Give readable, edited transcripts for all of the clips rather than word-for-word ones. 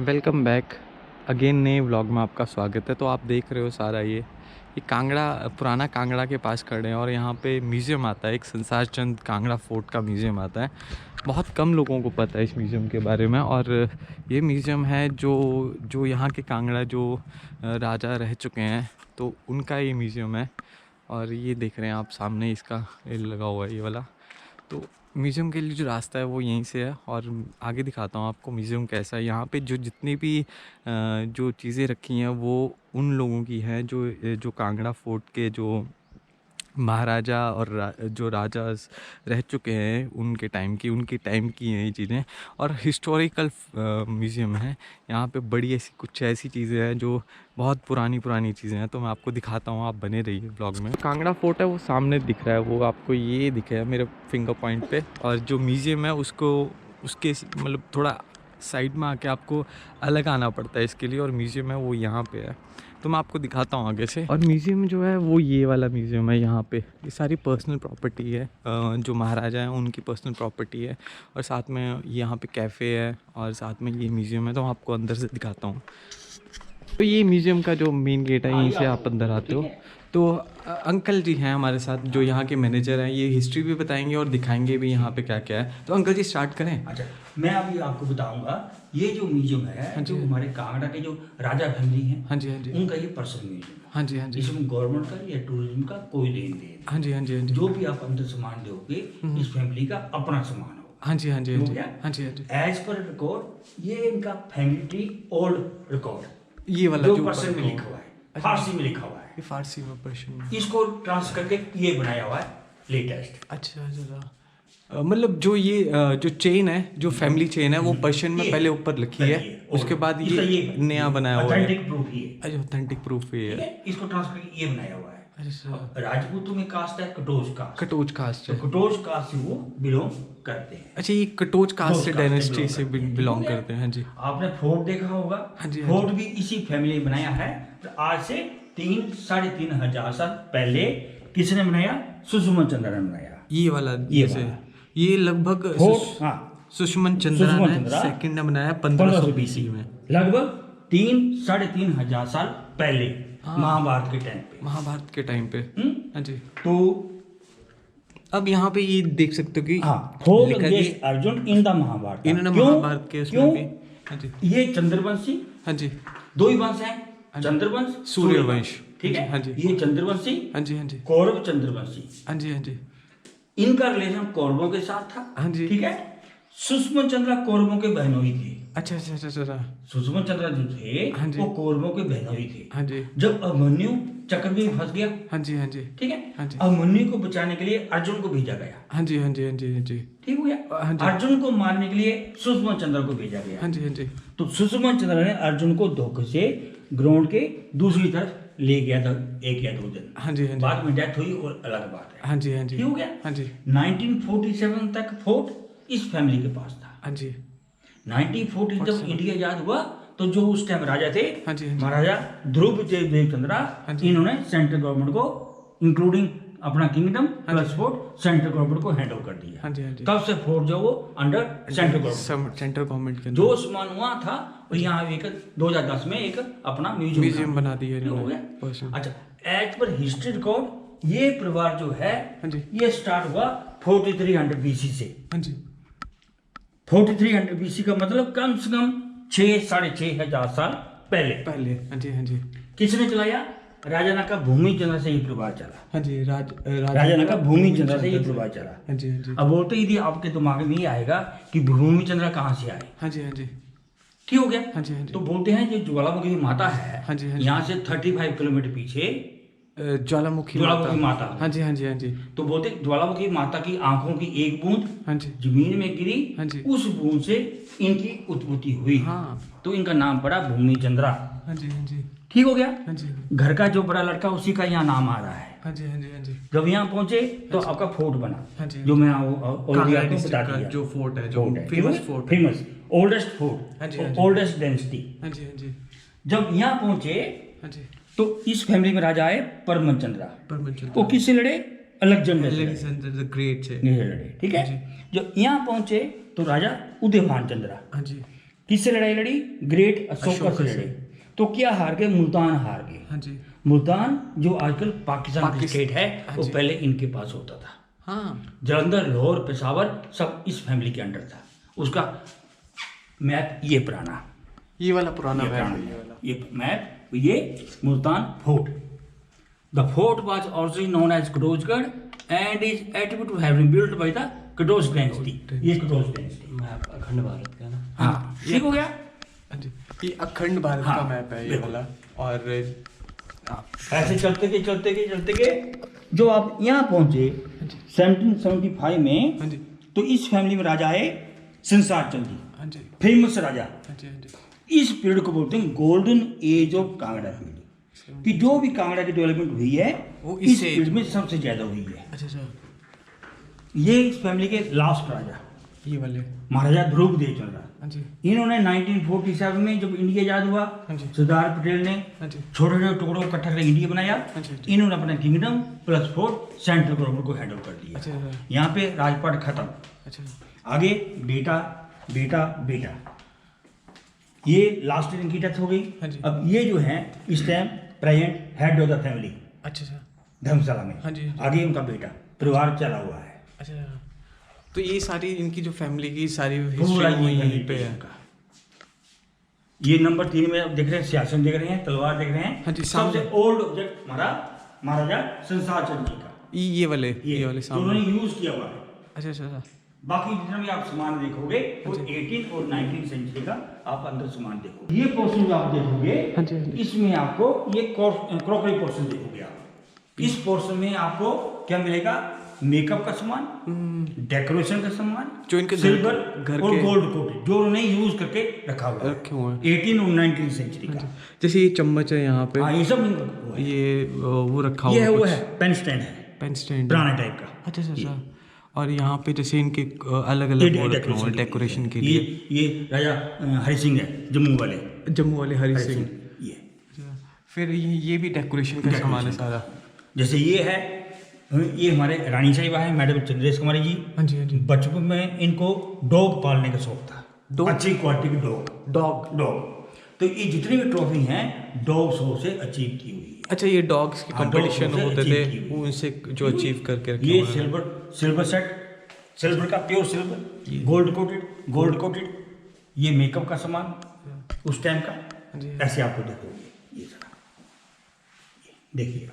Welcome back again नए vlog में आपका स्वागत है। तो आप देख रहे हो सारा ये कांगड़ा, पुराना कांगड़ा के पास खड़े हैं और यहाँ पे म्यूज़ियम आता है, एक संसार चंद कांगड़ा फोर्ट का म्यूज़ियम आता है। बहुत कम लोगों को पता है इस म्यूज़ियम के बारे में। और ये म्यूज़ियम है जो यहाँ के कांगड़ा जो राजा रह चुके हैं तो उनका ये म्यूज़ियम है। और ये देख रहे हैं आप सामने इसका ये लगा हुआ है ये वाला। तो म्यूज़ियम के लिए जो रास्ता है वो यहीं से है और आगे दिखाता हूँ आपको म्यूज़ियम कैसा है। यहाँ पे जो जितनी भी जो चीज़ें रखी हैं वो उन लोगों की हैं जो कांगड़ा फोर्ट के जो महाराजा और जो राजा रह चुके हैं उनके टाइम की हैं ये चीज़ें। और हिस्टोरिकल म्यूज़ियम है यहाँ पे। बड़ी कुछ ऐसी चीज़ें हैं जो बहुत पुरानी चीज़ें हैं। तो मैं आपको दिखाता हूँ, आप बने रहिए ब्लॉग में। कांगड़ा फोर्ट है वो सामने दिख रहा है, वो आपको ये दिख रहा है मेरे फिंगर पॉइंट पे। और जो म्यूज़ियम है उसके मतलब थोड़ा साइड में आके आपको अलग आना पड़ता है इसके लिए। और म्यूज़ियम है वो यहाँ पे है, तो मैं आपको दिखाता हूँ आगे से। और म्यूज़ियम जो है वो ये वाला म्यूज़ियम है। यहाँ पे ये सारी पर्सनल प्रॉपर्टी है, जो महाराजा हैं उनकी पर्सनल प्रॉपर्टी है। और साथ में यहाँ पे कैफ़े है और साथ में ये म्यूज़ियम है। तो मैं आपको अंदर से दिखाता हूँ। तो ये म्यूज़ियम का जो मेन गेट है यहीं से आप अंदर आते हो। तो अंकल जी हैं हमारे साथ जो यहाँ के मैनेजर हैं, ये हिस्ट्री भी बताएंगे और दिखाएंगे भी यहाँ पे क्या क्या है। तो अंकल जी स्टार्ट करें। अच्छा, मैं अभी आपको बताऊंगा ये जो म्यूजियम है जो हमारे कांगड़ा के जो राजा फैमिली हैं, हाँ जी हाँ जी, उनका ये पर्सनल म्यूजियम है। हाँ जी हाँ जी, इसमें गवर्नमेंट का या टूरिज्म का कोई लेन देन। हाँ जी हाँ जी, हाँ जी, जो भी आप अंदर सामान दोगे इस फैमिली का अपना सामान होगा। हाँ जी हाँ जी, हाँ जी, हाँ जी, हाँ जी। एज पर रिकॉर्ड ये इनका फैमिली ट्री ओल्ड रिकॉर्ड ये वाला जो जो पर्सन में लिखा हुआ है, फारसी में लिखा हुआ है। ये फारसी में पर्शियन में। इसको ट्रांसफर करके ये बनाया हुआ है लेटेस्ट। अच्छा अच्छा, मतलब जो ये जो चेन है, जो फैमिली चेन है वो पर्शियन में पहले ऊपर लिखी है, उसके बाद ये नया बनाया हुआ है। ऑथेंटिक प्रूफ ये। अच्छा, ऑथेंटिक प्रूफ ये है। इसको ट्रांसफर करके ये बनाया हुआ है। अच्छा, राजपूतों में कास्ट है कटोच कास्ट। कटोच कास्ट तो है। कटोच कास्ट से वो बिलोंग करते हैं। अच्छा, ये कटोच कास्ट से कटोच डायनेस्टी से belong करते हैं। बिलोंग ठीक है? करते हैं। हाँ जी, आपने फोर्ट देखा होगा। हाँ जी, हाँ फोर्ट भी इसी फैमिली ने बनाया है। तो आज से 3-3.5 साल पहले किसने बनाया? सुषुमन चंद्र ने बनाया। ये वाला ये जैसे वाला। ये लगभग फोर्ट, हाँ, सुषमन चंद्रा ने सेकंड ने बनाया 1500 BC में। लगभग 3-3.5 साल पहले, महाभारत के टाइम पे। महाभारत के टाइम पे। हाँ जी। तो अब यहाँ पे ये देख सकते हो कि फोर्ट लिखा against Arjun in the Mahabharata. इन्होंने क्यों? महाभारत के उसमें भी। हाँ जी, ये चंद्रवंशी, हाँ जी, दो ही वंश हैं, चंद्रवंश सूर्यवंश। ठीक है। हाँ जी, ये चंद्रवंशी, हाँ जी, हाँ जी, कौरव चंद्रवंशी, हाँ जी, हाँ जी, इनका रिलेशन कौरवों के साथ था। हाँ जी। ठीक है। सुषमन चंद्रा कौरवों के बहनोई थे। अच्छा अच्छा अच्छा अच्छा, सुषमन चंद्रा जो थे हाँ जी। वो कौरवों के बहनोई थे। हाँ जी, जब अभिमन्यु चक्र में फंस गया, हाँ जी, हाँ जी, ठीक हाँ है, जी, अभिमन्यु को बचाने के लिए अर्जुन को भेजा गया। हाँ जी, हाँ जी, हाँ जी, हाँ जी, ठीक हो हाँ गया। जी। अर्जुन को मारने के लिए सुषमन चंद्र को भेजा गया। हाँ जी, हाँ जी, तो सुषमन चंद्र ने अर्जुन को धोखे से ग्राउंड के दूसरी तरफ ले गया था 1 या 2 दिन। हाँ जी, हाँ जी, बाद में डेथ हुई और अलग बात है। हाँ जी, हाँ जी, ठीक हो गया। हाँ जी, 1947 तक फोर्ट इस फैमिली के पास था। हाँ जी, 1940 जब इंडिया आजाद हुआ तो जो उस टाइम राजा थे, हाँ जी, हाँ जी, महाराजा ध्रुव देवचंद्रा, हाँ जी। इन्होंने सेंट्रल गवर्नमेंट को इंक्लूडिंग अपना kingdom plus fort central government को हैंड ओवर कर दिया। हाँ जी, हाँ जी। तब से फोर्ट जो वो under central government, central government के जो सामान हुआ था और यहाँ एक 2010 में एक अपना म्यूजियम बना दिया हो इन्होंने। गया। अच्छा, एज पर हिस्ट्री रिकॉर्ड ये परिवार जो है, हाँ जी, ये स्टार्ट हुआ 4300 BC से। हाँ जी, 4300 BC का मतलब कम से कम 6-6.5 साल पहले। हाँ जी, हाँ जी, किसने चलाया? राजा नका भूमि चंद्र से ये परिवार चला। हाँ जी, राजा नका भूमि चंद्र से ये परिवार चला। हाँ जी, हाँ जी, अब बोलते यदि आपके दिमाग में ये आएगा कि भूमि चंद्र कहाँ से आए, हाँ जी, हाँ जी, ठीक हो गया। हाँ जी, हाँ जी, तो बोलते हैं जो ज्वालामुखी माता है, हाँ जी, हाँ जी, यहाँ से 35 किलोमीटर पीछे ज्वालामुखी माता। हाँ जी, हाँ जी, हाँ जी, तो बोलते ज्वालामुखी माता की आंखों की एक बूंद हाँ जी, जमीन में गिरी, हाँ जी, उस बूंद से इनकी उत्पत्ति हुई। हाँ, तो इनका नाम पड़ा भूमि चंद्रा। हाँ जी, हाँ जी, ठीक हो गया। हाँ जी, घर का जो बड़ा लड़का उसी का यहाँ नाम आ रहा है। हाँ जी, हाँ जी, हाँ जी, जब यहाँ पहुंचे तो आपका फोर्ट बना, हाँ जी, जो मैं ऑलरेडी आपको बता डिस्ट्रिक्ट का दिया। जो फोर्ट है, जो फोर्ट है, फेमस फोर्ट है। फेमस ओल्डेस्ट फोर्ट, हाँ जी, हाँ जी, ओल्डेस्ट डेंसिटी। हाँ जी, हाँ जी, जब यहाँ पहुंचे हाँ जी, तो इस फैमिली में राजा आए परमन चंद्रा। परमचंद्र वो किससे लड़े? अलेक्जेंडर से लड़े। अलेक्जेंडर द ग्रेट से। ये लड़े, ठीक है। जब यहाँ पहुंचे तो राजा उदयभान चंद्रा। हाँ जी, किससे लड़ाई लड़ी? ग्रेट अशोका से लड़ी। तो क्या हार गए? मुल्तान हार गए। हाँ जी। मुल्तान जो आजकल पाकिस्तान की स्टेट है, वो पहले इनके पास होता था। हाँ। जलंधर, लाहौर, पेशावर सब इस फैमिली के अंडर था। उसका मैप ये पुराना, ये वाला पुराना ये मैप पुराना है, ये मैप, वाला। ये मैप, ये Multan fort. The fort was also known as Katochgarh and is attributed to have been built by the Katoch dynasty. ये कटोज डायनेस्टी मैप अखंड भारत का ना। हाँ, ठीक हो गया। हाँ जी, ये अखंड भारत हाँ, का मैप है ये बिल्कुल। वाला। और ऐसे चलते गए जो आप यहाँ पहुंचे 1775 में, हाँ जी। तो इस फैमिली में राजा है संसार चंद जी, हाँ जी। फेमस राजा। हाँ जी। हाँ जी। इस पीरियड को बोलते हैं golden age of Kangra period, कि जो भी कांगड़ा की डेवलपमेंट हुई है वो इस इस पीरियड में सबसे ज्यादा हुई है। अच्छा अच्छा, ये इस फैमिली के लास्ट राजा ये वाले। महाराजा ध्रुवदेव चंद्र। हाँ जी। इन्होंने 1947 में जब इंडिया आजाद हुआ, हाँ जी। सरदार पटेल ने हाँ जी। छोटे छोटे टुकड़ों को इकट्ठा करके इंडिया बनाया। हाँ जी। इन्होंने अपना kingdom plus fort central government को हैंड ओवर कर दिया। अच्छा अच्छा। यहाँ पे राजपाट खत्म, अच्छा आगे बेटा बेटा बेटा, ये लास्ट इनकी डेथ हो गई। हाँ जी। अब ये जो है इस time present head of the family अच्छा अच्छा। धर्मशाला में। हाँ जी। आगे उनका बेटा, परिवार चला हुआ है। अच्छा, तो ये सारी इनकी जो फैमिली की सारी पूरा हिस्ट्री ये यहीं पे है। इनका। ये नंबर 3 में आप देख रहे हैं, सियासन देख रहे हैं, तलवार देख रहे हैं। हाँ जी, सबसे सामने। ओल्ड ऑब्जेक्ट हमारा महाराजा संसार चंद जी का, ये वाले ये वाले जो उन्होंने सामने। यूज किया हुआ है। अच्छा अच्छा अच्छा। बाकी जितना भी आप सामान देखोगे वो 18 और 19 सेंचुरी का आप अंदर सामान देखोगे। ये पोर्शन जो आप देखोगे, हाँ जी, हाँ जी। इसमें आपको ये क्रॉकरी पोर्शन देखोगे आप। इस पोर्शन में आपको क्या मिलेगा? मेकअप का सामान, डेकोरेशन का सामान, जो इनके सिल्वर घर और के गोल्ड कोटेड, जो उन्होंने यूज करके रखा हुआ है रखे हुए हैं। 18 और 19 सेंचुरी का। जैसे ये चम्मच है यहाँ पे, हाँ, ये सब वो है। ये वो रखा ये हुआ है, वो कुछ है पेन स्टैंड है, पेन स्टैंड। पुराने टाइप का। अच्छा अच्छा अच्छा। और यहाँ पे जैसे इनके अलग अलग वो रखे हुए हैं डेकोरेशन के लिए। ये राजा हरि सिंह है, जम्मू वाले जम्मू वाले हरि हरि सिंह। सिंह। ये अच्छा, फिर ये भी डेकोरेशन का सामान है सारा। जैसे ये है, ये हमारे रानी साहिबा है मैडम चंद्रेश कुमारी जी। हाँ जी हाँ जी। बचपन में इनको डॉग पालने का शौक था, डॉग? अच्छी क्वालिटी की डॉग डॉग। डॉग। तो ये जितनी भी ट्रॉफी हैं डॉग शो से अचीव की हुई है। अच्छा, ये डॉग्स के हाँ, कंपटीशन dog show से होते achieve थे, की हुई। वो उनसे जो अचीव करके रखे ये हुए हैं। सिल्वर सेट, सिल्वर का प्योर सिल्वर, गोल्ड कोटेड, ये मेकअप का सामान उस टाइम का। हाँ जी। ऐसे आपको देखोगे ये सारा, देखिए।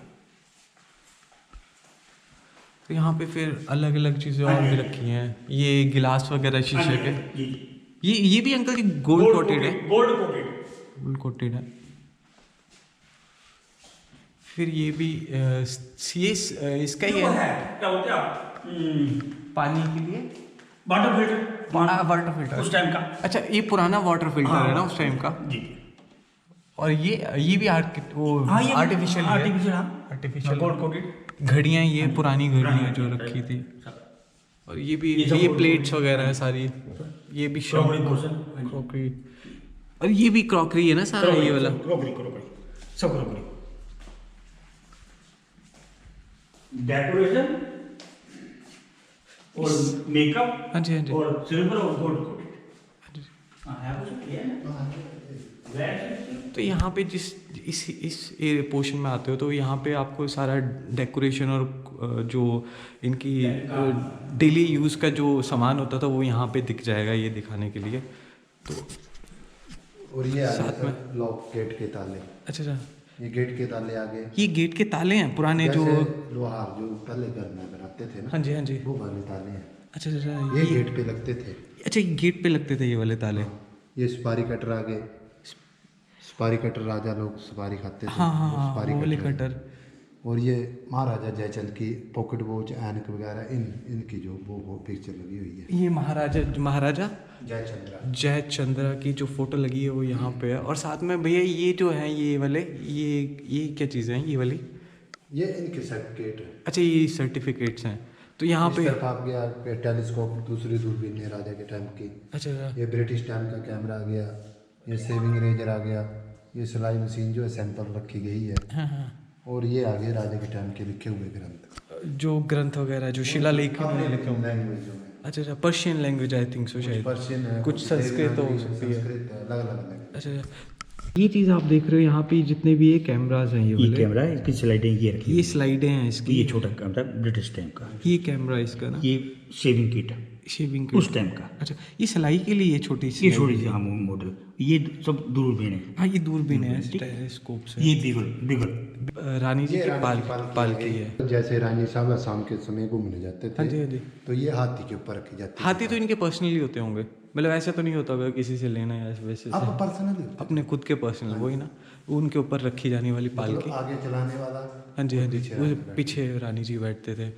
तो यहाँ पे फिर अलग अलग चीज़ें और भी रखी हैं। ये गिलास वगैरह शीशे के। ये भी अंकल जी गोल्ड कोटेड है। गोल्ड कोटेड है। फिर ये भी ये इसका ही है क्या बोलते हैं आप, पानी के लिए वाटर फिल्टर, वाटर फिल्टर उस टाइम का। अच्छा, ये पुराना वाटर फिल्टर है ना उस टाइम का। जी। और ये भी आर्टिफिशियल आर्टिफिशियल गोल्ड कोटेड घड़ियाँ, ये पुरानी घड़ियाँ जो रखी थी। और ये भी ये प्लेट्स वगैरह है सारी। ये भी क्रॉकरी। और ये भी क्रॉकरी है ना सारा, ये वाला क्रॉकरी सब क्रॉकरी। डेकोरेशन और मेकअप, हाँ जी हाँ जी। और सिल्वर और गोल्ड कोटेड। हाँ जी। तो यहाँ पे इस पोर्शन में आते हो तो यहाँ पे आपको सारा डेकोरेशन और जो इनकी डेली यूज़ का जो सामान होता था वो यहाँ पे दिख जाएगा, ये दिखाने के लिए। तो और ये साथ में लॉक गेट के ताले। अच्छा अच्छा, ये गेट के ताले आगे, ये गेट के ताले हैं पुराने जो। लोहार जो पहले घर में बनाते थे ना, हाँ जी हाँ जी। वो वाले ताले हैं। अच्छा अच्छा, ये गेट पे लगते थे। अच्छा, ये गेट पे लगते थे ये वाले ताले। ये सुपारी कटर आगे, सुपारी कटर राजा लोग सुपारी खाते थे। हाँ हाँ वो हाँ, सुपारी वो वाले कटर। कटर। और ये महाराजा जयचंद की पॉकेट वॉच, ऐनक वगैरह, इनकी जो वो पिक्चर लगी हुई है। ये महाराजा जयचंद्रा जयचंद्रा की जो फोटो लगी है वो यहाँ पे है। और साथ में भैया ये जो है ये वाले ये क्या चीज़ें हैं ये वाली? ये इनके सर्टिफिकेट है। अच्छा, ये सर्टिफिकेट्स हैं। तो यहाँ पे आप गया टेलीस्कोप, दूसरी दूरबीन है राजा के टाइम की। अच्छा ये ब्रिटिश टाइम का कैमरा आ गया, ये सेविंग रेजर आ गया, ये सिलाई मशीन जो है सैंपल रखी गई है। हाँ हाँ। और ये आ गए राजा के टाइम के लिखे हुए ग्रंथ, जो ग्रंथ वगैरह जो शिलालेख में लिखे हुए हैं। लैंग्वेजों में। अच्छा अच्छा, Persian language I think so शायद, पर्शियन है, कुछ संस्कृत हो सकती है। संस्कृत है, अलग अलग है। अच्छा अच्छा। ये चीज़ आप देख रहे हो यहाँ पे जितने भी ये कैमराज हैं, ये ये वाले, कैमरा है, इसकी स्लाइडें ये रखी ये स्लाइडें हैं इसकी, ये छोटा कैमरा ब्रिटिश टाइम का, ये कैमरा इसका ना, ये शेविंग किट शेविंग उस टाइम का, अच्छा ये सिलाई के लिए छोटी सी, ये छोटी सी हाँ मॉडल, ये सब दूरबीन है, हाँ ये दूरबीन है टेलीस्कोप से। ये बिगल बिगल रानी जी ये की रानी की पालकी है। जैसे रानी साहब शाम के समय घूमने जाते हाँ जी थे, हाँ जी। तो ये हाथी के ऊपर रखी जाती है। हाथी तो इनके पर्सनली होते होंगे, मतलब ऐसा तो नहीं होता होगा किसी से लेना या वैसे आप से, पर्सनली अपने खुद के पर्सनल वही ना, उनके ऊपर रखी जाने वाली पालकी। आगे चलाने वाला। हाँ जी हाँ जी, पीछे वो रानी पीछे रानी जी बैठते थे।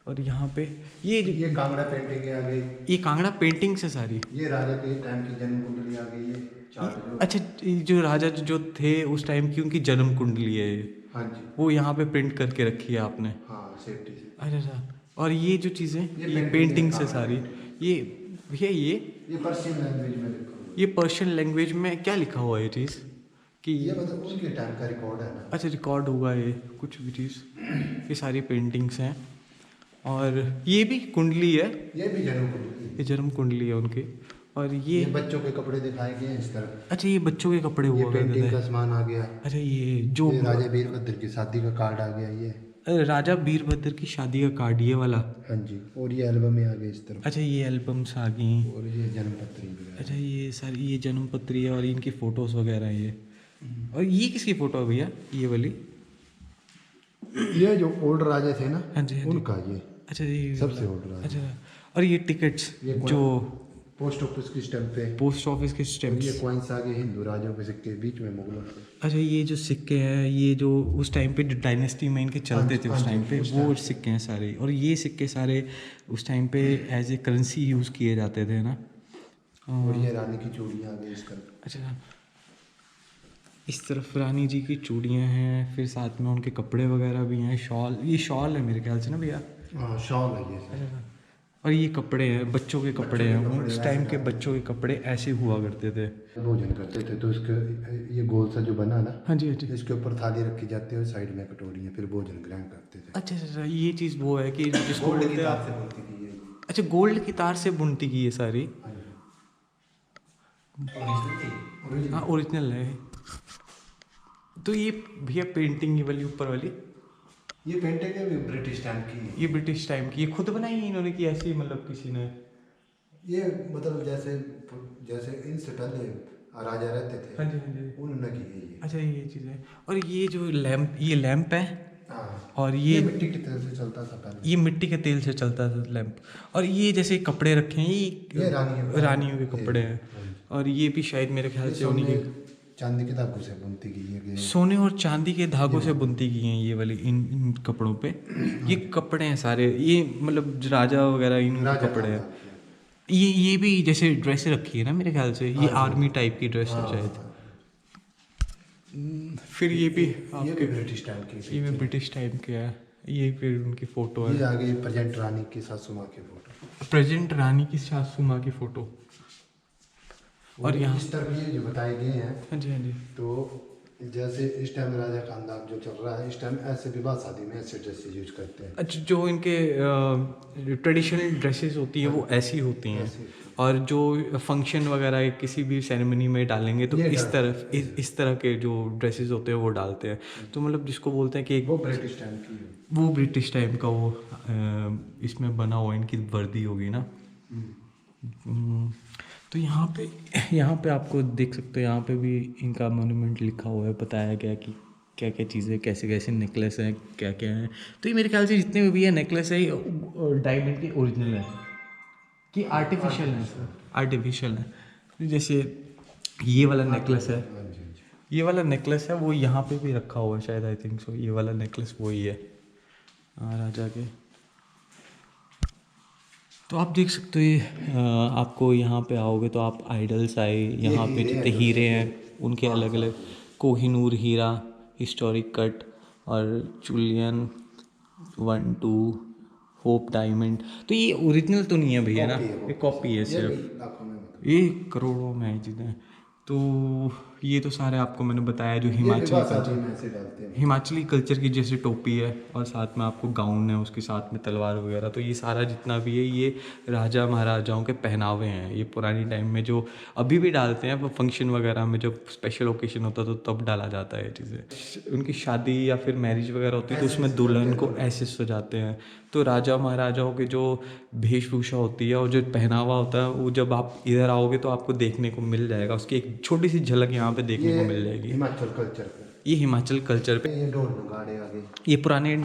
और यहाँ पे ये कांगड़ा पेंटिंग है आगे, ये कांगड़ा पेंटिंग से सारी, ये राजा के टाइम की जन्म कुंडली आ गई है चार्ट जो। अच्छा ये जो राजा जो थे उस टाइम की उनकी जन्म कुंडली है ये, हाँ जी, वो यहाँ पे प्रिंट करके रखी है आपने। हाँ सेफ्टी से। अच्छा अच्छा। और ये जो चीज़ें ये painting पेंटिंग है, से सारी, ये भैया ये पर्शियन लैंग्वेज में लिखा हुआ है। ये पर्शियन लैंग्वेज में क्या लिखा हुआ है ये चीज़ कि ये मतलब उनके टाइम का रिकॉर्ड है ना। अच्छा रिकॉर्ड हुआ ये कुछ भी चीज़, ये सारी पेंटिंग्स हैं। और ये भी कुंडली है, ये भी जन्म कुंडली। ये जन्म कुंडली है उनकी। और ये ये बच्चों के कपड़े दिखाए गए हैं इस तरफ। अच्छा ये बच्चों के कपड़े ये हुआ करते पेंटिंग थे। का सामान आ गया। अच्छा ये जो ये राजा वीरभद्र की शादी का कार्ड आ गया ये। राजा वीरभद्र की शादी का कार्ड ये वाला। हाँ जी, और ये एल्बम में आ गए इस तरफ। अच्छा ये एल्बम्स आ गई। और ये जन्मपत्री वगैरह। अच्छा ये सारी ये जन्म पत्री है और इनकी फ़ोटोज़ वगैरह है ये। और ये किसकी फ़ोटो है भैया ये वाली? ये जो ओल्ड राजा थे ना, हाँ जी हाँ जी। उनका ये अच्छा ये सबसे ओल्ड राजा। अच्छा। और ये टिकट्स ये जो पोस्ट ऑफिस की स्टैंप पे। पोस्ट ऑफिस के और ये स्टैम्प्स। कॉइन्स आ गए हिंदू राजाओं के सिक्के, बीच में मुगलों के। अच्छा ये जो सिक्के हैं ये जो उस टाइम पे जो डायनेस्टी में इनके चलते थे उस टाइम पे वो सिक्के हैं सारे। और ये सिक्के सारे उस टाइम पे एज ए करेंसी यूज़ किए जाते थे ना। और ये रानी की चूड़ियाँ आ गई इस तरफ। अच्छा इस तरफ रानी जी की चूड़ियाँ हैं, फिर साथ में उनके कपड़े वगैरह भी हैं, शॉल, ये शॉल है मेरे ख्याल से ना भैया। हाँ शॉल है ये सर। अच्छा और ये कपड़े हैं, बच्चों के कपड़े हैं, उस टाइम के बच्चों के कपड़े ऐसे हुआ करते थे। भोजन करते थे तो इसके ये गोल सा जो बना ना, हाँ जी हाँ जी। इसके ऊपर थाली रखी जाती है और साइड में कटोरी है, फिर भोजन ग्रहण करते थे। अच्छा अच्छा ये चीज़ वो है कि जिसको गोल्ड बोलते की हैं तार से बनती थी ये। अच्छा गोल्ड की तार से बुनती की ये सारी। हाँ जी। हाँ ओरिजिनल है। तो ये भैया पेंटिंग ये वाली ऊपर वाली, ये पेंटिंग है ब्रिटिश टाइम की। ये ब्रिटिश टाइम की, ये खुद बनाई है इन्होंने कि ऐसी मतलब किसी ने? ये मतलब जैसे जैसे इनसे पहले राजा रहते थे, हाँ जी हाँ जी। उन्होंने की है ये। अच्छा ये चीज़ है। और ये जो लैंप, ये लैंप है। हाँ। और ये ये मिट्टी की तरह से चलता था पहले। ये मिट्टी के तेल से चलता था लैंप। और ये जैसे कपड़े रखे हैं ये रानियों के कपड़े हैं। और ये भी शायद मेरे ख्याल से उन्हीं के चांदी के धागों से बुनती की है। सोने और चांदी के धागों से बुनती की हैं ये वाली इन कपड़ों पे। ये कपड़े हैं सारे, ये मतलब राजा वगैरह इन कपड़े हैं। ये भी जैसे ड्रेस रखी है ना मेरे ख्याल से, ये आर्मी टाइप की ड्रेस है शायद। फिर ये भी ये भी ब्रिटिश टाइम की। ये भी ब्रिटिश टाइम के है। ये फिर उनकी फ़ोटो है, ये आगे प्रेजेंट रानी की सासू माँ की फोटो। प्रेजेंट रानी की सासू माँ की फ़ोटो। और यहाँ इस तरफ ये जो बताए गए हैं, हाँ जी हाँ जी। तो जैसे इस टाइम राजा खानदान जो चल रहा है, इस टाइम ऐसे विवाह शादी में ऐसे ड्रेसेस यूज करते हैं। अच्छा जो इनके ट्रेडिशनल ड्रेसेस होती है वो ऐसी होती हैं। और जो फंक्शन वगैरह किसी भी सेरेमनी में डालेंगे तो इस तरह के जो ड्रेसेस होते हैं वो डालते हैं। तो मतलब जिसको बोलते हैं कि वो ब्रिटिश टाइम की है। वो ब्रिटिश टाइम का वो इसमें बना हुआ इनकी वर्दी होगी ना। तो यहाँ पे आपको देख सकते हो, यहाँ पे भी इनका मोन्यूमेंट लिखा हुआ है, बताया गया कि क्या क्या चीज़ें, कैसे कैसे नेकलेस हैं, क्या क्या हैं। तो ये मेरे ख्याल से जितने भी ये नेकलेस है ये डायमंड के ओरिजिनल है कि आर्टिफिशियल है? आर्टिफिशियल है। जैसे ये वाला नेकलेस है, ये वाला नेकलेस है वो यहाँ पे भी रखा हुआ है शायद, आई थिंक सो। ये वाला नेकलेस वही है राजा के। तो आप देख सकते हो ये आपको यहाँ पे आओगे तो आप आइडल्स आए, यहाँ पे जितने हीरे हैं उनके अलग अलग, कोहिनूर हीरा, हिस्टोरिक कट और जुलियन 1 2 होप डायमंड। तो ये ओरिजिनल तो नहीं है भैया ना, ये कॉपी है सिर्फ, ये करोड़ों में है चीज़ें। तो ये तो सारे आपको मैंने बताया जो ये हिमाचली विवाह शादी कल्चर, में ऐसे डालते हैं। हिमाचली कल्चर की जैसे टोपी है और साथ में आपको गाउन है, उसके साथ में तलवार वगैरह। तो ये सारा जितना भी है ये राजा महाराजाओं के पहनावे हैं। ये पुरानी टाइम में जो अभी भी डालते हैं, वो फंक्शन वगैरह में जब स्पेशल ओकेजन होता है तो तब डाला जाता है ये चीज़ें। उनकी शादी या फिर मैरिज वगैरह होती है तो उसमें दुल्हन को ऐसे सजाते हैं। तो राजा महाराजाओं के जो वेशभूषा होती है और जो पहनावा होता है वो जब आप इधर आओगे तो आपको देखने को मिल जाएगा। उसकी एक छोटी सी झलक यहाँ पे देखने को मिल जाएगी। हिमाचल कल्चर पे ये हिमाचल कल्चर पे ये ढोल नगाड़े आगे, ये पुराने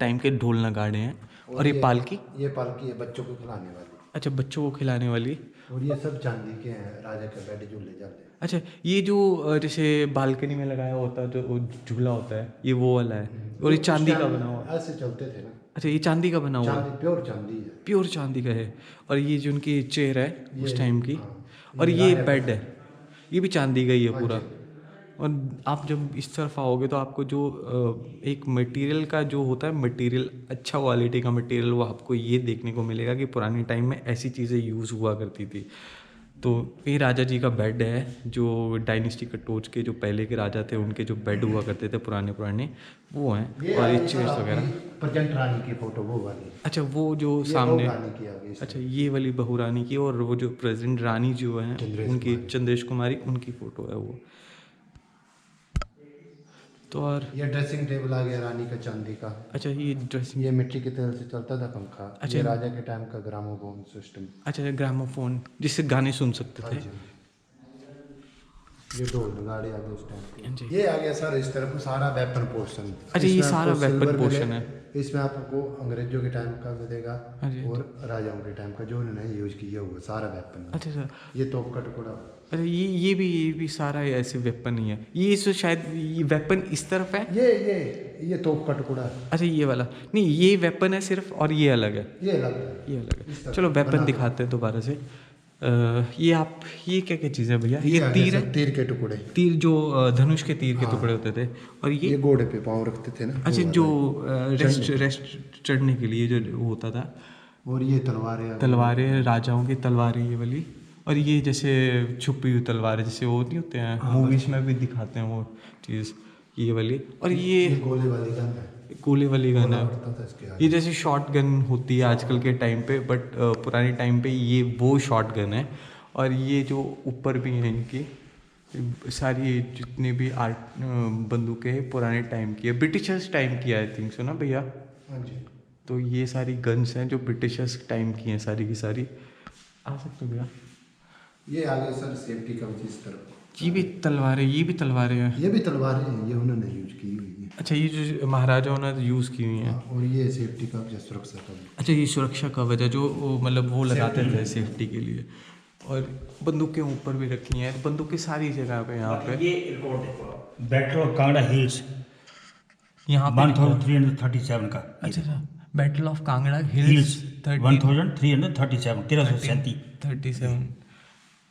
टाइम के ढोल नगाड़े हैं। और ये पालकी, ये पालकी है बच्चों को खिलाने वाली। अच्छा बच्चों को खिलाने वाली। और ये सब चांदी के हैं, राजा के बेड झूले जाते हैं। अच्छा ये जो जैसे बालकनी में लगाया होता है जो वो झूला होता है, ये वो वाला है। और ये चांदी का बना हुआ है। ऐसे चलते थे ना। अच्छा ये चांदी का बना हुआ है, चांदी प्योर चांदी है। प्योर चांदी का है। और ये जो उनकी चेयर है उस ये- टाइम की, हाँ, और ये ये राजा बेड है, ये भी चांदी का ही है हाँ पूरा। जी। और आप जब इस तरफ आओगे तो आपको जो एक मटेरियल का जो होता है, मटेरियल अच्छा क्वालिटी का मटेरियल, वो आपको ये देखने को मिलेगा कि पुराने टाइम में ऐसी चीज़ें यूज़ हुआ करती थी। तो ये राजा जी का बेड है जो डायनेस्टी कटोच के जो पहले के राजा थे उनके जो बेड हुआ करते थे पुराने पुराने, वो हैं। और ये चेयर्स वगैरह। प्रेजेंट रानी की फोटो वो वाली। अच्छा वो जो ये सामने, बहू रानी की आ गई। अच्छा ये वाली बहू रानी की, और वो जो प्रेजेंट रानी जो है चंद्रेश उनकी, कुमारी। चंद्रेश कुमारी, उनकी फ़ोटो है वो। तो और ये ड्रेसिंग टेबल आ गया रानी का चांदी का। अच्छा ये ड्रेसिंग, ये मिट्टी के तेल से चलता था पंखा। अच्छा। ये राजा के टाइम का ग्रामोफोन सिस्टम। अच्छा ग्रामोफोन जिससे गाने सुन सकते हाँ थे। जी। ये ढोल नगाड़े आ गए उस हाँ टाइम जी। के। ये आ गया सर इस तरफ सारा वेपन पोर्शन। अच्छा, ये सारा weapon portion है। इसमें आपको अंग्रेजों के टाइम का मिलेगा हाँ जी। और राजाओं के टाइम का जो उन्होंने यूज किया हुआ सारा वेपन। अच्छा सर, ये तोप का टुकड़ा। अच्छा ये भी सारा ऐसे वेपन ही है। ये तो शायद ये वेपन इस तरफ है। ये तोप का टुकड़ा है। अच्छा ये वाला नहीं, ये वेपन है सिर्फ और ये अलग है। ये अलग है। ये अलग इस है। तरफ चलो वेपन बना दिखाते हैं दोबारा से। ये क्या क्या चीज़ है भैया? आ ये गया तीर सर, है, तीर के टुकड़े। तीर जो धनुष के तीर के हाँ। टुकड़े होते थे। और ये ये घोड़े पे पाँव रखते थे ना। अच्छा वो जो वाला। रेस्ट चढ़ने के लिए जो वो होता था। और ये तलवारें आ गई। तलवारें, राजाओं की तलवारें ये वाली। और ये जैसे छुपी हुई तलवारें जैसे वो नहीं होते हैं मूवीज में भी दिखाते हैं वो चीज़, ये वाली। और ये ये गोले वाली गन है। गोले वाली गन है। पड़ता था इसके आगे। ये जैसे शॉर्ट गन होती है आजकल के टाइम पे, बट पुराने टाइम पे ये वो शॉर्ट गन है। और ये जो ऊपर भी हैं इनकी सारी जितनी भी बंदूकें हैं पुराने टाइम की है, ब्रिटिशर्स टाइम की आई थिंक सो ना भैया। हाँ जी। तो ये सारी गन्स हैं जो ब्रिटिशर्स टाइम की हैं सारी की सारी। आ सकते हो भैया? ये आगे सर सेफ्टी का इस तरफ। ये भी तलवारें, ये भी तलवारें हैं। ये भी तलवारें हैं, ये उन्होंने यूज की हुई है। अच्छा ये जो महाराजाओं ने यूज़ की हुई हैं। और ये सेफ्टी का या सुरक्षा का। अच्छा ये सुरक्षा कवच है जो मतलब वो लगाते थे सेफ्टी के लिए। और बंदूकें ऊपर भी रखी हैं, बंदूकें सारी जगह पे यहाँ पे। ये रिकॉर्ड देखो, बैटल ऑफ कांगड़ा हिल्स यहाँ पे 1337 का। अच्छा अच्छा, battle of Kangra hills hills 1337 1337। 37.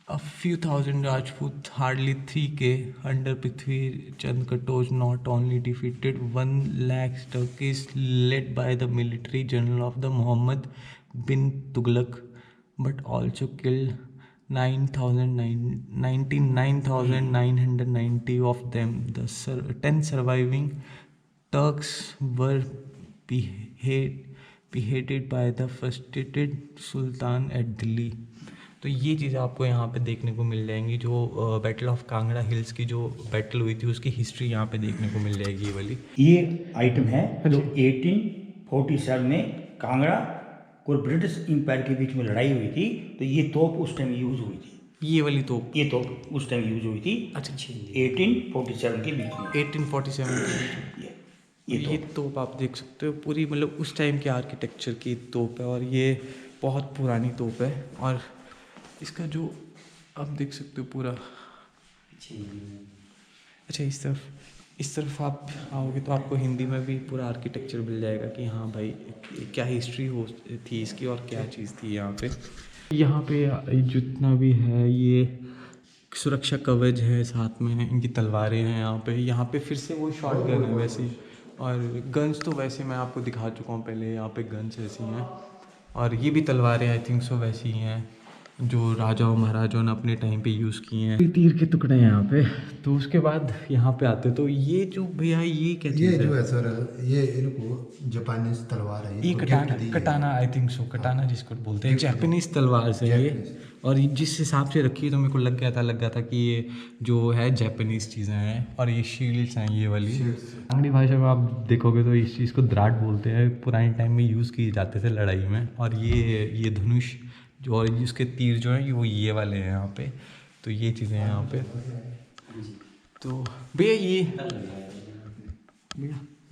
A few thousand Rajput, hardly 3K, under Prithvi Chand Katoch not only defeated 1 lakh Turkish led by the military general of the Muhammad bin Tughlaq, but also killed 99,990 of them. The 10 surviving Turks were beheaded by the frustrated Sultan at Delhi. तो ये चीज़ आपको यहाँ पे देखने को मिल जाएंगी। जो battle of Kangra hills की जो बैटल हुई थी उसकी हिस्ट्री यहाँ पे देखने को मिल जाएगी ये वाली। ये आइटम है जो 1847 में कांगड़ा और ब्रिटिश एम्पायर के बीच में लड़ाई हुई थी, तो ये तोप उस टाइम यूज हुई थी। ये वाली तोप, ये तोप उस टाइम यूज हुई थी। अच्छा 1847 के बीच में 1847 ये तोप आप देख सकते हो पूरी, मतलब उस टाइम के आर्किटेक्चर की तोप है। और ये बहुत पुरानी तोप है। और इसका जो आप देख सकते हो पूरा, अच्छा इस तरफ आप आओगे तो आपको हिंदी में भी पूरा आर्किटेक्चर मिल जाएगा कि हाँ भाई क्या हिस्ट्री हो थी इसकी और क्या चीज़ थी यहाँ पे। यहाँ पे जितना भी है ये सुरक्षा कवच है, साथ में इनकी तलवारें हैं यहाँ पे फिर से वो शॉर्ट गन है वैसी। और गन्स तो वैसे मैं आपको दिखा चुका हूँ पहले, यहाँ पे गन्स ऐसी हैं। और ये भी तलवारें आई थिंक सो वैसी ही हैं। जो राजाओं महाराजाओं ने अपने टाइम पे यूज़ किए हैं। तीर के टुकड़े हैं यहाँ पे। तो उसके बाद यहाँ पे आते तो ये जो भैया ये क्या ये चीज़ जो है? है सर, ये इनको जापानीज तलवार है, ये इनको कटाना, गिफ्ट दी है। कटाना आई थिंक सो, कटाना जिसको बोलते हैं, जापानीज तलवार से ये। और जिस हिसाब से रखी है तो मेरे को लग गया था कि ये जो है जापानीज चीज़ें हैं। और ये शील्ड्स हैं ये वाली। अंग्रेजी भाषा में आप देखोगे तो इस चीज़ को द्राट बोलते हैं, पुराने टाइम में यूज़ किए जाते थे लड़ाई में। और ये धनुष जो, और इसके तीर जो हैं वो ये वाले हैं यहाँ पे। तो ये चीज़ें हैं यहाँ पे। तो भैया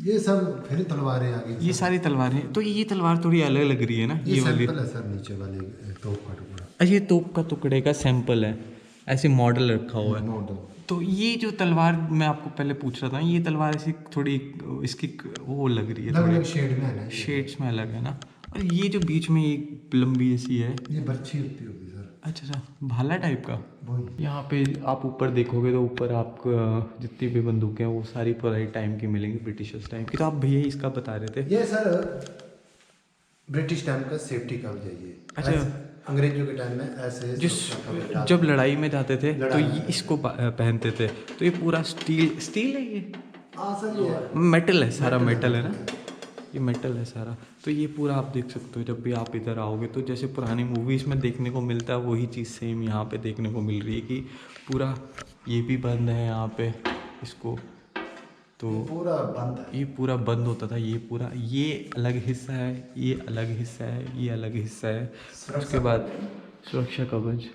ये सब फिर तलवारें आ गई। ये सारी तलवारें, तो ये तलवार थोड़ी अलग लग रही है ना ये वाली। सैंपल है सर, नीचे वाले तोप का टुकड़ा। अच्छा, ये तोप का टुकड़े का सैंपल है, ऐसे मॉडल रखा हुआ है। मॉडल। तो ये जो तलवार मैं आपको पहले पूछ रहा था, ये तलवार ऐसी थोड़ी इसकी वो लग रही है, अलग थोड़ी अलग शेड में है ना, शेड्स में अलग है ना। और ये जो बीच में एक लंबी ऐसी है, ये बर्छी होती होगी सर। अच्छा, भाला टाइप का। वही। यहाँ पे आप ऊपर देखोगे तो ऊपर आपको जितनी भी बंदूकें हैं वो सारी पुरानी टाइम की मिलेंगी, ब्रिटिशर्स टाइम की। तो आप भैया इसका बता रहे थे। ये सर ब्रिटिश टाइम का सेफ्टी कवर है ये। अच्छा। अंग्रेजों के टाइम में ऐसे जिस जब लड़ाई में जाते थे तो ये इसको पहनते थे। तो ये पूरा स्टील है, ये हाँ सर, ये मेटल है, सारा मेटल है ना, ये मेटल है सारा। तो ये पूरा आप देख सकते हो, जब भी आप इधर आओगे तो जैसे पुरानी मूवीज़ में देखने को मिलता है वही चीज़ सेम यहाँ पे देखने को मिल रही है कि पूरा ये भी बंद है यहाँ पे इसको। तो पूरा बंद है। ये पूरा बंद होता था, ये पूरा, ये अलग हिस्सा है, ये अलग हिस्सा है, ये अलग हिस्सा है। उसके बाद सुरक्षा कवच,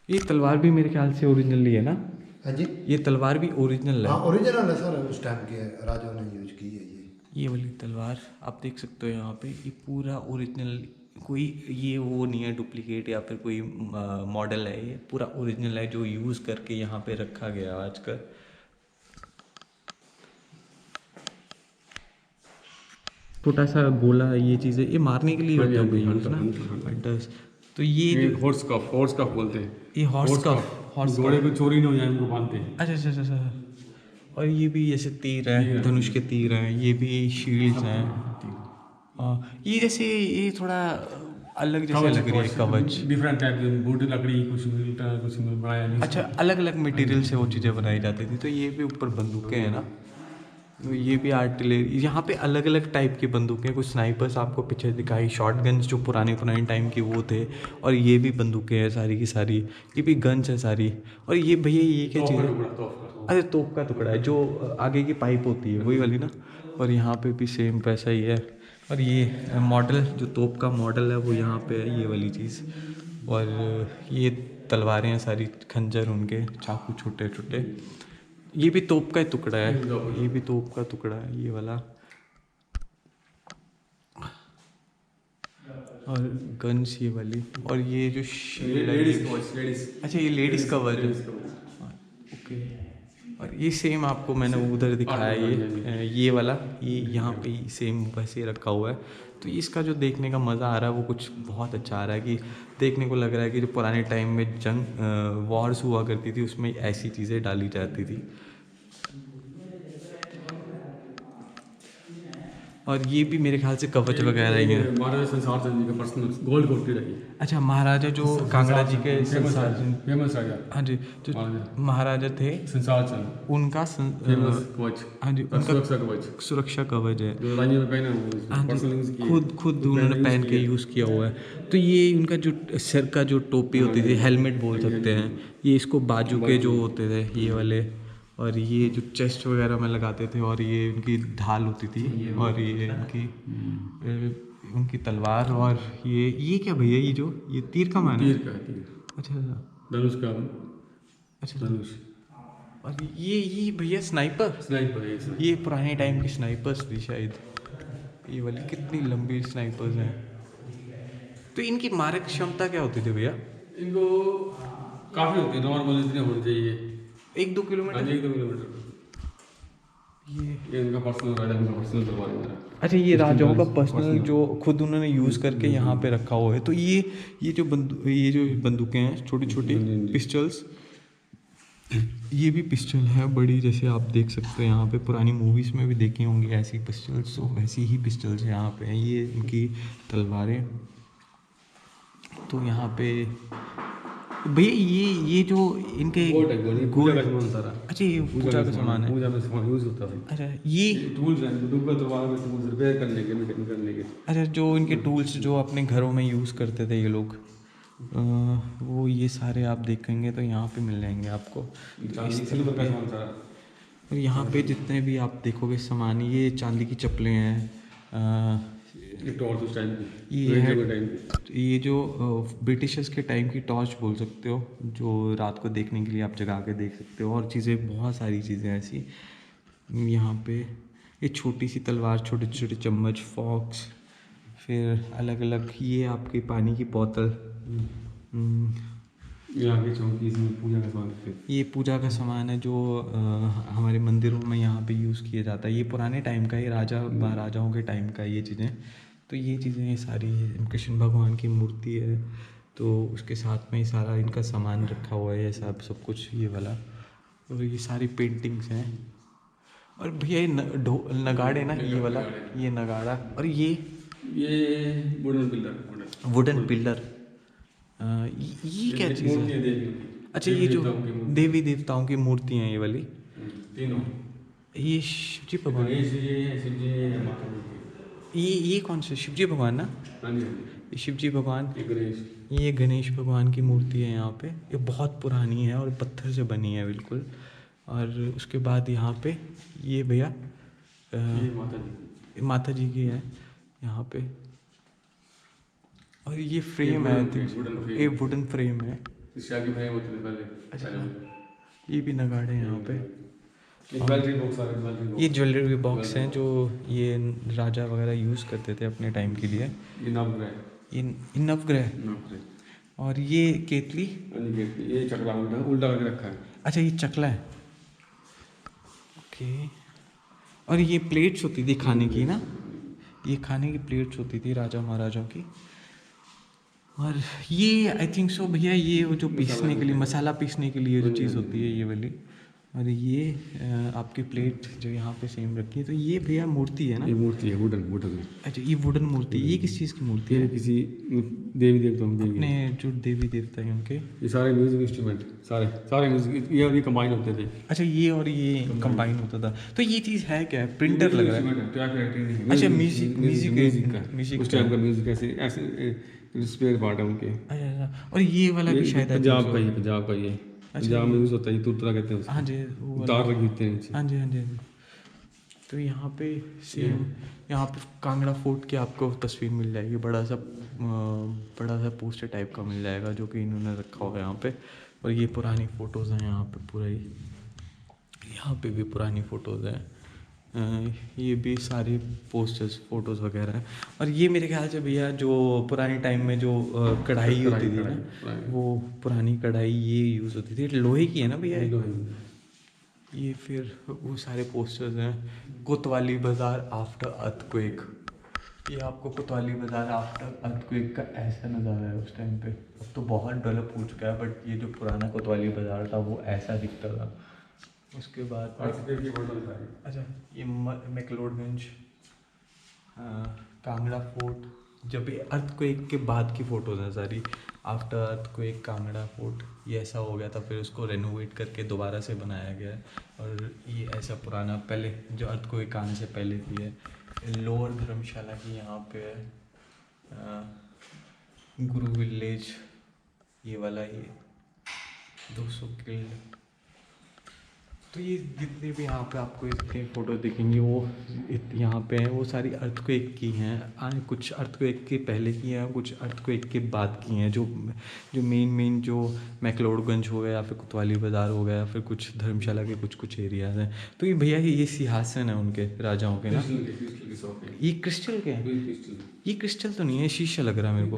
ये तलवार भी मेरे ख्याल से ओरिजिनली है ना? हाँ जी, ये तलवार भी ओरिजिनल है। हाँ ओरिजिनल है सर, उस टाइम के राजाओं ने यूज की है ये वाली तलवार आप देख सकते हो यहाँ पे, ये पूरा ओरिजिनल, कोई ये वो नहीं है डुप्लीकेट या फिर कोई मॉडल है, ये पूरा ओरिजिनल है जो यूज़ करके यहाँ पे रखा गया आजकल। छोटा सा गोला, ये चीज़ें ये मारने के लिए होता है यूज़ ना, हंटर्स। तो ये हॉर्स कफ बोलते हैं। ये हॉर्स घोड़े को चोरी न हो जाए उनको बांधते हैं। अच्छा। और ये भी जैसे तीर है, धनुष के तीर हैं, ये भी शील्ड्स हैं। ये जैसे ये थोड़ा अलग जैसे लग रही है कवच। डिफरेंट टाइप की बूटी लकड़ी, कुछ मिलता, कुछ बनाया नहीं। अच्छा, अलग अलग मटेरियल से वो चीज़ें बनाई जाती थी। तो ये भी ऊपर बंदूकें हैं ना, तो ये भी आर्टिलरी। यहाँ पे अलग अलग टाइप की बंदूकें, कुछ स्नाइपर्स आपको पीछे दिखाई, शॉर्ट गन्स जो पुराने टाइम की वो थे। और ये भी बंदूकें हैं सारी की सारी, ये भी गन्स है सारी। और ये भैया ये क्या चीज़ है? अरे तोप का टुकड़ा है, जो आगे की पाइप होती है वही वाली ना। और यहाँ पे भी सेम वैसा ही है। और ये मॉडल, जो तोप का मॉडल है वो यहाँ पे है, ये वाली चीज़। और ये तलवारें हैं सारी, खंजर उनके, चाकू छोटे छोटे। ये भी तोप का टुकड़ा है, ये भी तोप का टुकड़ा है, ये वाला। और गन्स ये वाली। और ये जो शील्ड है, अच्छा ये लेडीज़ कवर है, ओके। और ये सेम आपको मैंने उधर दिखाया, ये वाला, ये यहाँ पे सेम वैसे रखा हुआ है। तो इसका जो देखने का मज़ा आ रहा है वो कुछ बहुत अच्छा आ रहा है कि देखने को लग रहा है कि जो पुराने टाइम में जंग वॉर्स हुआ करती थी उसमें ऐसी चीज़ें डाली जाती थी। और ये भी मेरे ख्याल से कवच वगैरह ही है। महाराजा संसार चंद जी का पर्सनल गोल्ड कोठी रही। अच्छा, महाराजा जो कांगड़ा जी के संसार चंद, फेमस राजा। हाँ जी, जो महाराजा थे संसार चंद, उनका फेमस कवच, हाँ जी, उनका सुरक्षा कवच, सुरक्षा कवच है जो रानी में पहना हुआ हाँ है, जी, खुद उन्होंने पहन के यूज़ किया हुआ है। तो ये उनका जो सिर का जो टोपी होती थी, हेलमेट बोल सकते हैं, ये इसको बाजू के जो होते थे ये वाले। और ये जो चेस्ट वगैरह में लगाते थे। और ये उनकी ढाल होती थी। और ये उनकी तलवार। और ये क्या भैया, ये तीर का मान है? तीर का तीर, अच्छा धनुष का, अच्छा धनुष। और ये भैया स्नाइपर स्नाइपर है ये पुराने टाइम की स्नाइपर्स थी शायद, ये वाली। कितनी लंबी स्नाइपर्स हैं। तो इनकी मारक क्षमता क्या होती थी भैया? इनको काफ़ी होती है, नॉर्मल इतने होनी चाहिए, 1-2 किलोमीटर। 1-2 किलोमीटर। ये इनका पर्सनल राजा का पर्सनल तलवार है। अच्छा, ये राजाओं का पर्सनल जो खुद उन्होंने यूज़ करके यहाँ पे रखा हुआ है। तो ये जो बंदूकें हैं छोटी छोटी पिस्टल्स, ये भी पिस्टल है बड़ी, जैसे आप देख सकते हैं यहाँ पे पुरानी मूवीज़ में भी देखी होंगी ऐसी पिस्टल्स, तो वैसी ही पिस्टल्स यहाँ पे हैं। ये इनकी तलवारें। तो यहाँ पे भैया ये जो इनके गोल्ड है, गोल्ड पूजा का सामान सारा। अच्छा ये पूजा का सामान है। पूजा में सामान यूज होता है। अच्छा ये टूल्स हैं, दुर्गा दरबार में टूल्स रिपेयर करने के, मेकेनिक करने के। अच्छा जो इनके टूल्स जो अपने घरों में यूज़ करते थे ये लोग, वो ये सारे आप देखेंगे तो यहाँ पे मिल जाएंगे आपको। चांदी सिल्वर का सामान सारा। और यहाँ पे जितने भी आप देखोगे सामान, ये चांदी की चप्पलें हैं। ये टॉर्च उस टाइम की, ये है के टाइम की। ये जो ब्रिटिशर्स के टाइम की टॉर्च बोल सकते हो, जो रात को देखने के लिए आप जगा के देख सकते हो। और चीज़ें बहुत सारी चीज़ें ऐसी यहाँ पे। ये छोटी सी तलवार, छोटे छोटे चम्मच, फॉक्स, फिर अलग अलग ये आपकी पानी की बोतल। ये आगे चौकी, इसमें पूजा का सामान रखते हैं। ये पूजा का सामान है जो हमारे मंदिरों में यहाँ पे यूज़ किया जाता है। ये पुराने टाइम का, ये राजा महाराजाओं के टाइम का ये चीज़ें। तो ये चीज़ें ये सारी कृष्ण भगवान की मूर्ति है, तो उसके साथ में ही सारा इनका सामान रखा हुआ है, ये सब कुछ ये वाला। और ये सारी पेंटिंग्स हैं। और भैया ये नगाड़े ना, ये वाला, ये नगाड़ा। और ये वुडन पिलर, वुडन पिलर, ये क्या चीज़ मूर्ति है? है देवी की। अच्छा ये जो देवताओं की मूर्ति। देवी देवताओं की मूर्ति हैं ये वाली। तीनों। ये शिवजी भगवान, गणेश जी है, शिव जी है, माता जी है। ये कौन से शिवजी भगवान ना? हाँ जी, हाँ जी। ये शिवजी भगवान, ये गणेश। ये गणेश भगवान की मूर्ति है यहाँ पे। ये बहुत पुरानी है और पत्थर से बनी है बिल्कुल। और उसके बाद यहाँ पे ये भैया ये माता जी। माता जी की है यहाँ पे। और ये फ्रेम है, ये वुडन फ्रेम है। इससे आगे फ्रेम होते थे पहले। अच्छा ये भी नगाड़े हैं यहाँ पे। ज्वेलरी बॉक्स आ रहे हैं, ये ज्वेलरी बॉक्स हैं जो ये राजा वगैरह यूज़ करते थे अपने टाइम के लिए। ये नवग्रह। ये नवग्रह। नवग्रह। और ये केतली, ये चकला उल्टा करके रखा है। अच्छा ये चकला है। ओके। और ये प्लेट्स होती थी खाने की ना, ये खाने की प्लेट्स होती थी राजा महाराजाओं की। और ये आई थिंक सो भैया ये वो जो पीसने के लिए, मसाला पीसने के लिए जो चीज़ होती है ये वाली। और ये आपकी प्लेट जो यहाँ पे सेम रखी है। तो ये भैया मूर्ति है ना? ये मूर्ति है वुडन। अच्छा ये वुडन मूर्ति, ये किस चीज़ की मूर्ति ये है? किसी देवी देवताओं की। अपने जो देवी देवता हैं उनके। ये सारे म्यूजिक इंस्ट्रूमेंट, सारे म्यूजिक ये और ये कंबाइन होते थे। अच्छा ये और ये कंबाइन होता था। तो ये चीज़ है क्या? प्रिंटर लग रहा है। अच्छा म्यूजिक का उस टाइम का म्यूजिक ऐसे स्पेयर पार्ट है उनके। अच्छा। और ये वाला भी शायद पंजाब का ये पंजाब में यूज होता है, ये तुरतरा कहते हैं उसको। हाँ जी वो तार रखी होती है नीचे। हाँ जी हाँ जी हाँ जी। तो यहाँ पे सेम, यहाँ पे कांगड़ा फोर्ट की आपको तस्वीर मिल जाएगी, बड़ा सा पोस्टर टाइप का मिल जाएगा जो कि इन्होंने रखा हुआ है यहाँ पे। और ये पुरानी फ़ोटोज़ हैं यहाँ पे पूरा ही, यहाँ पे भी पुरानी फ़ोटोज़ हैं। ये भी सारे पोस्टर्स फोटोज़ वगैरह हैं। और ये मेरे ख्याल से भैया जो पुराने टाइम में जो कढ़ाई होती थी ना, वो पुरानी कढ़ाई ये यूज़ होती थी, लोहे की है ना भैया? ये फिर वो सारे पोस्टर्स हैं। कोतवाली बाज़ार आफ्टर अर्थक्वेक, ये आपको कोतवाली बाज़ार आफ्टर अर्थक्वेक का ऐसा नज़ारा है उस टाइम पे। अब तो बहुत डेवलप हो चुका है, बट ये जो पुराना कोतवाली बाज़ार था वो ऐसा दिखता था। उसके बाद अच्छा ये मैक्लोडगंज, कांगड़ा फोर्ट, जब ये अर्थक्वेक के बाद की फ़ोटोज़ हैं सारी। आफ्टर अर्थक्वेक कांगड़ा फोर्ट ये ऐसा हो गया था, फिर उसको रेनोवेट करके दोबारा से बनाया गया है। और ये ऐसा पुराना पहले जो अर्थक्वेक आने से पहले की है। लोअर धर्मशाला की यहाँ पे है, गुरु विलेज ये वाला, ये 200 किल्ड। तो ये जितने भी यहाँ पे आपको इतने फ़ोटो दिखेंगे वो यहाँ पे हैं, वो सारी अर्थक्वेक की हैं। कुछ अर्थक्वेक के पहले की हैं, कुछ अर्थक्वेक के बाद की हैं। जो मेन जो मैक्लोडगंज हो गया या फिर कोतवाली बाज़ार हो गया या फिर कुछ धर्मशाला के कुछ एरियाज़ हैं। तो ये भैया ये सिंहासन है उनके राजाओं के ना, ये क्रिस्टल के हैं? ये क्रिस्टल तो नहीं है, शीशा लग रहा है मेरे को।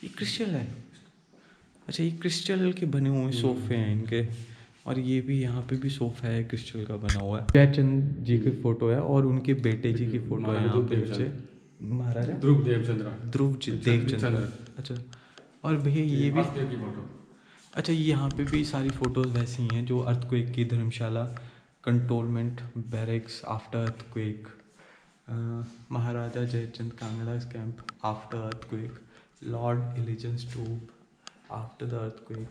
ये क्रिस्टल है? अच्छा ये क्रिस्टल के बने हुए सोफ़े हैं इनके। और ये भी यहाँ पे भी सोफ़ा है क्रिस्टल का बना हुआ है। जयचंद जी की फ़ोटो है और उनके बेटे जी की फ़ोटो है यहाँ पे नीचे। महाराजा ध्रुव देवचंद्र। अच्छा। और भैया ये भी अच्छा, ये यहाँ पे भी सारी फ़ोटोज़ वैसी ही हैं जो अर्थक्वेक की, Dharamshala cantonment barracks after earthquake, Maharaja Jaichand Kangra camp after earthquake, Lord Elgin's tomb after the earthquake.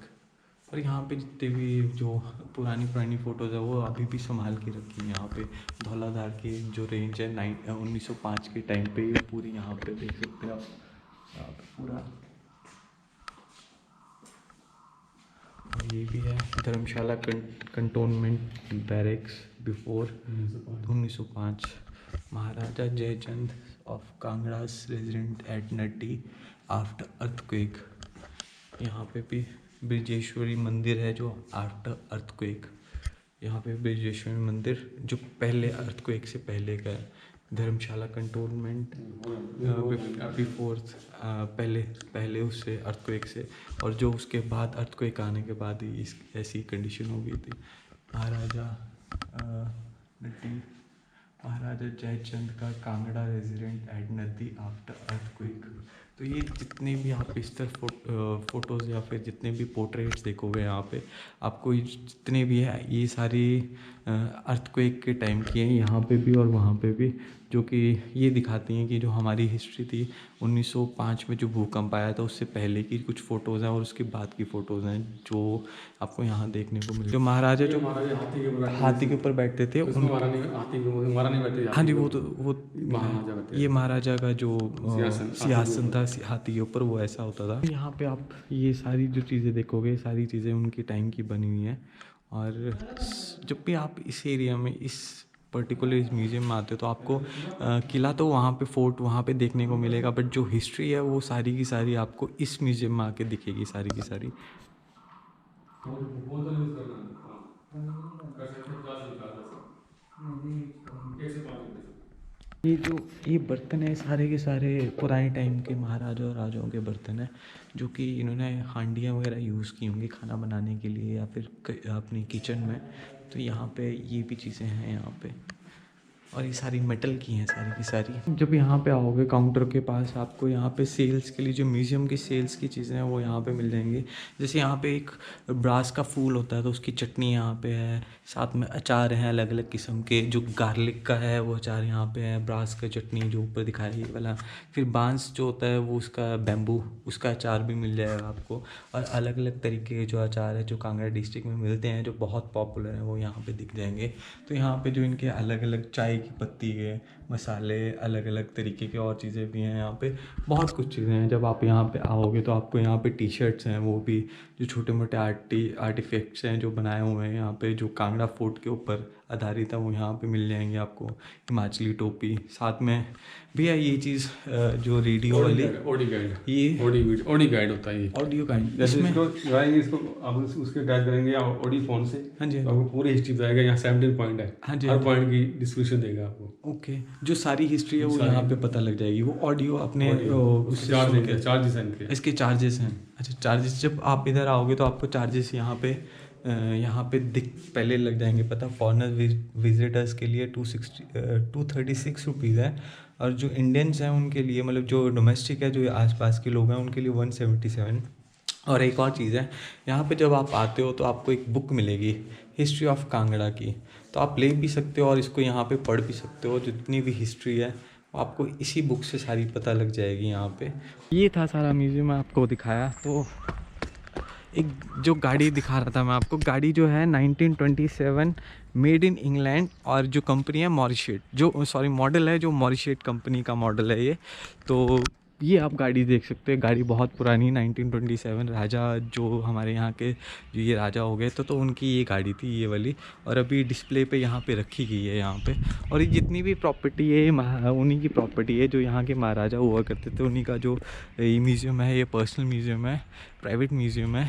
और यहाँ पे जितने भी जो पुरानी पुरानी फ़ोटोज़ है वो अभी भी संभाल के रखी हैं यहाँ पे। धौलाधार की जो रेंज है 1905 के टाइम पे, ये पूरी यहाँ पे देख सकते हैं आप, यहाँ पे पूरा। और ये भी है Dharamshala cantonment barracks before 1905, Maharaja Jaichand of Kangra's resident at Naddi after earthquake. यहाँ पे भी ब्रजेश्वरी मंदिर है जो आफ्टर अर्थक्वेक, यहाँ पे ब्रजेश्वरी मंदिर जो पहले अर्थक्वेक से पहले का है। धर्मशाला कंटोनमेंट बिफोर, पहले उससे अर्थक्वेक से, और जो उसके बाद अर्थक्वेक आने के बाद ही इस ऐसी कंडीशन हो गई थी। नड्डी, महाराजा जयचंद का Kangra resident at Naddi after earthquake. तो ये जितने भी आप इस तरह फ़ोटोज़ या फिर जितने भी पोर्ट्रेट्स देखोगे यहाँ पे, आपको ये जितने भी है ये सारी अर्थक्वेक के टाइम की हैं, यहाँ पे भी और वहाँ पे भी, जो कि ये दिखाती हैं कि जो हमारी हिस्ट्री थी 1905 में जो भूकंप आया था उससे पहले की कुछ फ़ोटोज़ हैं और उसके बाद की फ़ोटोज़ हैं जो आपको यहाँ देखने को मिले। जो महाराजा जो हाथी के ऊपर बैठते थे उन, हाँ जी, वो ये महाराजा का जो सिंहासन था हाथी के ऊपर, वो ऐसा होता था। यहाँ पे आप ये सारी जो चीज़ें देखोगे, सारी चीज़ें उनके टाइम की बनी हुई हैं। और जब भी आप इस एरिया में, इस पर्टिकुलर इस म्यूज़ियम में आते हो तो आपको किला तो वहाँ पे, फोर्ट वहाँ पे देखने को मिलेगा, बट जो हिस्ट्री है वो सारी की सारी आपको इस म्यूज़ियम में आके दिखेगी, सारी की सारी। ये बर्तन है सारे के सारे पुराने टाइम के महाराजा और राजाओं के बर्तन हैं, जो कि इन्होंने हांडियाँ वगैरह यूज़ की होंगी खाना बनाने के लिए या फिर अपनी किचन में। तो यहाँ पे ये भी चीज़ें हैं यहाँ पे, और ये सारी मेटल की हैं सारी की सारी। जब यहाँ पे आओगे काउंटर के पास, आपको यहाँ पे सेल्स के लिए जो म्यूज़ियम की सेल्स की चीज़ें हैं वो यहाँ पे मिल जाएंगी। जैसे यहाँ पे एक ब्रास का फूल होता है तो उसकी चटनी यहाँ पे है, साथ में अचार हैं अलग अलग किस्म के, जो गार्लिक का है वो अचार यहाँ पे है, ब्रास का चटनी जो ऊपर दिखाया ये वाला, फिर बांस जो होता है वो उसका बैम्बू, उसका अचार भी मिल जाएगा आपको। और अलग अलग तरीके के जो अचार है जो कांगड़ा डिस्ट्रिक्ट में मिलते हैं, जो बहुत पॉपुलर हैं, वो यहाँ पे दिख जाएंगे। तो यहाँ पे जो इनके अलग अलग चाय की पत्ती के मसाले, अलग अलग तरीके के और चीज़ें भी हैं यहाँ पे, बहुत कुछ चीज़ें हैं। जब आप यहाँ पे आओगे तो आपको यहाँ पे टी शर्ट्स हैं, वो भी जो छोटे मोटे आर्टिफैक्ट्स हैं जो बनाए हुए हैं यहाँ पे, जो कांगड़ा फोर्ट के ऊपर आधारित है, वो यहाँ पे मिल जाएंगे आपको। हिमाचली टोपी, साथ में भी है ये चीज़ जो रेडियो वाली, ऑडियो गाइड, ये ऑडियो गाइड होता है ये, ऑडियो गाइड। जैसे इसमें इसको लगाएंगे, इसको आप उसके टाइप करेंगे ऑडियो फोन से, हाँ जी, तो आपको पूरी हिस्ट्री बताएगा। यहाँ 17 पॉइंट है, हाँ जी, हर पॉइंट की डिस्क्रिप्शन देगा आपको। ओके, जो सारी हिस्ट्री है वो यहाँ पे पता लग जाएगी। वो ऑडियो अपने उससे चार्जेस हैं इसके चार्जेस हैं। अच्छा, चार्जेस जब आप इधर आओगे तो आपको चार्जेस यहाँ पे पहले लग जाएंगे पता। फॉरेनर विजिटर्स के लिए 236 रुपीज़ है, और जो इंडियंस हैं उनके लिए, मतलब जो डोमेस्टिक है, जो आसपास के लोग हैं, उनके लिए 177। और एक और चीज़ है, यहाँ पे जब आप आते हो तो आपको एक बुक मिलेगी हिस्ट्री ऑफ कांगड़ा की, तो आप ले भी सकते हो और इसको यहाँ पे पढ़ भी सकते हो। जितनी भी हिस्ट्री है आपको इसी बुक से सारी पता लग जाएगी यहाँ पे। ये था सारा म्यूज़ियम आपको दिखाया। तो एक जो गाड़ी दिखा रहा था मैं आपको, गाड़ी जो है 1927 मेड इन इंग्लैंड, और जो कंपनी है मॉरिशेट, मॉडल है जो मॉरिशेट कंपनी का मॉडल है ये। तो ये आप गाड़ी देख सकते हैं, गाड़ी बहुत पुरानी 1927, राजा जो हमारे यहाँ के जो ये राजा हो गए तो उनकी ये गाड़ी थी ये वाली, और अभी डिस्प्ले पे यहाँ पे रखी गई है यहाँ पे। और ये जितनी भी प्रॉपर्टी है उन्हीं की प्रॉपर्टी है, जो यहाँ के महाराजा हुआ करते थे, उन्हीं का जो ये म्यूज़ियम है, ये पर्सनल म्यूज़ियम है, प्राइवेट म्यूज़ियम है।